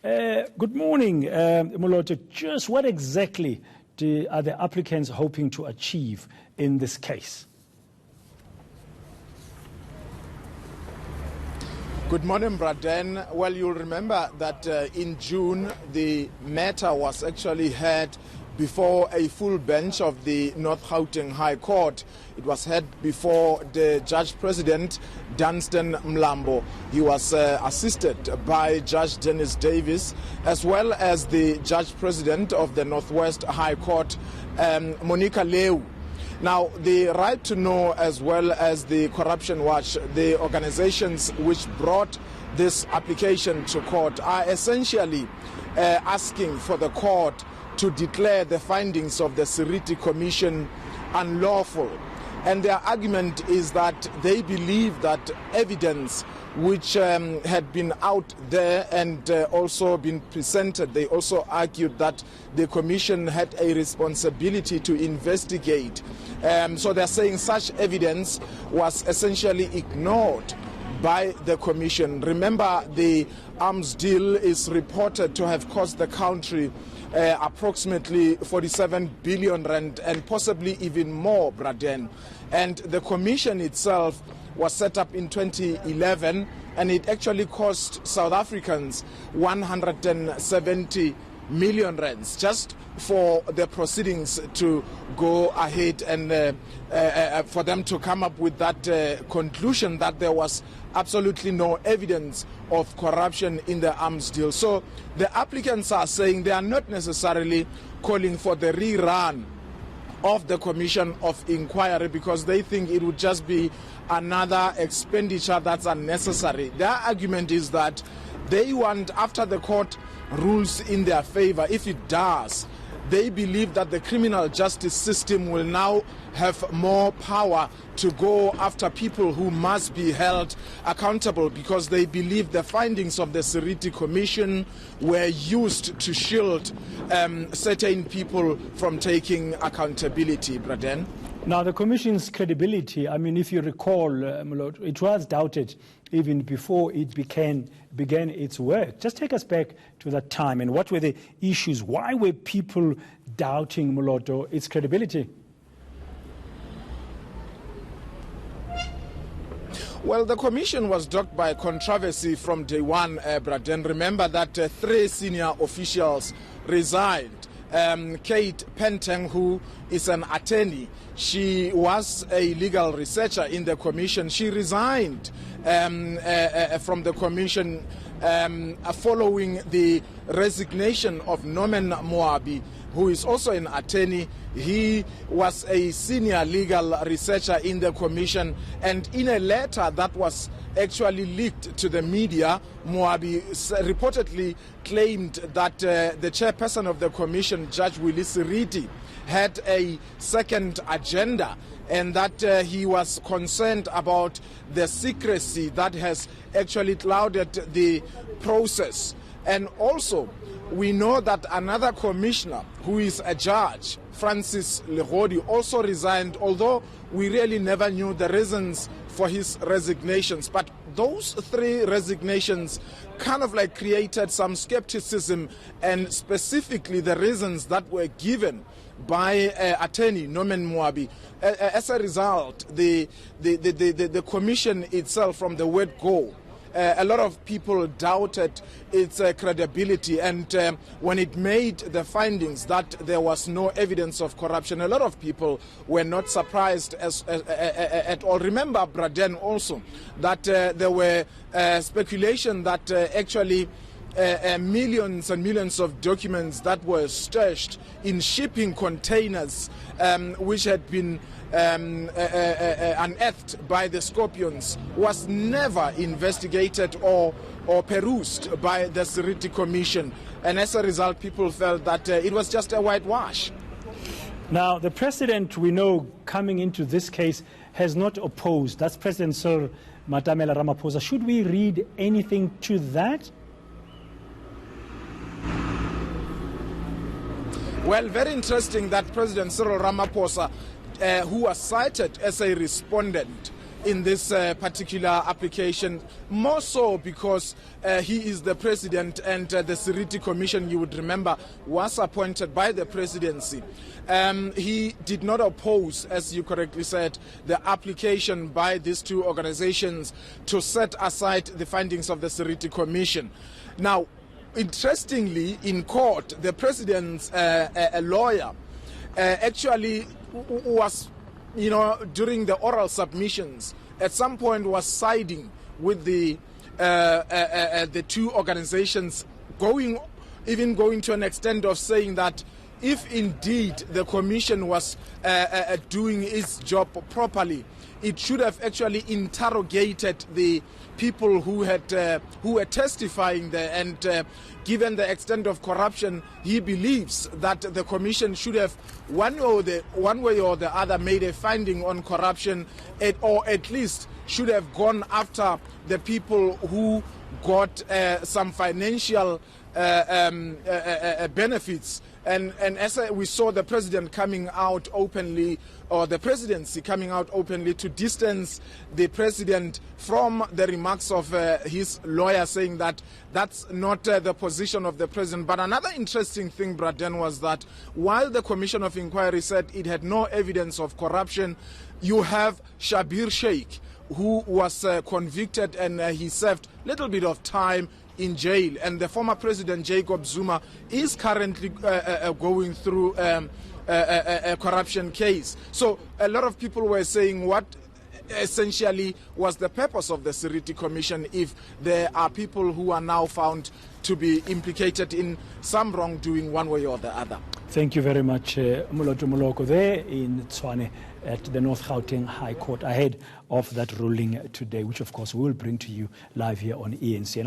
Good morning, Moloto. Just what exactly are the applicants hoping to achieve in this case? Good morning, Braden. Well, you'll remember that in June, the matter was actually heard before a full bench of the North Gauteng High Court. It was heard before the Judge President, Dunstan Mlambo. He was assisted by Judge Dennis Davis, as well as the Judge President of the Northwest High Court, Monica Leu. Now, the Right to Know, as well as the Corruption Watch, the organizations which brought this application to court, are essentially asking for the court to declare the findings of the Seriti Commission unlawful. And their argument is that they believe that evidence which had been out there and also been presented, they also argued that the Commission had a responsibility to investigate. So they're saying such evidence was essentially ignored by the Commission. Remember, the arms deal is reported to have cost the country approximately 47 billion rand and possibly even more, Braden. And the Commission itself was set up in 2011, and it actually cost South Africans 170 million rands just for the proceedings to go ahead and for them to come up with that conclusion that there was absolutely no evidence of corruption in the arms deal. So the applicants are saying they are not necessarily calling for the rerun of the Commission of Inquiry because they think it would just be another expenditure that's unnecessary. Their argument is that they want, after the court rules in their favor, if it does, they believe that the criminal justice system will now have more power to go after people who must be held accountable because they believe the findings of the Seriti Commission were used to shield certain people from taking accountability, Braden. Now, the Commission's credibility, I mean, if you recall, it was doubted even before it began its work. Just take us back to that time and what were the issues? Why were people doubting, Moloto, its credibility? Well, the Commission was dogged by controversy from day one, Braden. Remember that 3 senior officials resigned. Kate Penteng, who is an attorney, she was a legal researcher in the Commission. She resigned from the Commission following the resignation of Norman Moabi, who is also an attorney. He was a senior legal researcher in the Commission, and in a letter that was actually leaked to the media, Moabi reportedly claimed that the chairperson of the Commission, Judge Willie Seriti, had a second agenda and that he was concerned about the secrecy that has actually clouded the process. And also, we know that another commissioner who is a judge, Francis Legodi, also resigned, although we really never knew the reasons for his resignations. But those 3 resignations kind of like created some skepticism, and specifically the reasons that were given by attorney Norman Moabi. As a result, the commission itself, from the word go, a lot of people doubted its credibility, and when it made the findings that there was no evidence of corruption, a lot of people were not surprised at all. Remember, Braden, also that there were speculation that actually millions and millions of documents that were stashed in shipping containers which had been unearthed by the Scorpions was never investigated or perused by the Seriti Commission, and as a result people felt that it was just a whitewash. Now, the president, we know, coming into this case has not opposed. That's President Cyril Ramaphosa. Should we read anything to that? Well, very interesting that President Cyril Ramaphosa, who was cited as a respondent in this particular application, more so because he is the president, and the Seriti Commission, you would remember, was appointed by the presidency. He did not oppose, as you correctly said, the application by these two organizations to set aside the findings of the Seriti Commission. Now, interestingly, in court, the president's a lawyer actually was, during the oral submissions, at some point was siding with the two organizations, even going to an extent of saying that if indeed the commission was doing its job properly, it should have actually interrogated the people who were testifying there, and given the extent of corruption, he believes that the commission should have one way or the other made a finding on corruption, or at least should have gone after the people who got some financial benefits. And as we saw the president coming out openly, or the presidency coming out openly to distance the president from the remarks of his lawyer, saying that that's not the position of the president. But another interesting thing, Braden, was that while the Commission of Inquiry said it had no evidence of corruption, you have Shabir Sheikh, who was convicted, and he served a little bit of time in jail, and the former president Jacob Zuma is currently going through a corruption case. So a lot of people were saying, what essentially was the purpose of the Seriti Commission if there are people who are now found to be implicated in some wrongdoing one way or the other? Thank you very much, Moloto Moloko, there in Tshwane at the North Gauteng High Court, ahead of that ruling today, which of course we will bring to you live here on ENC.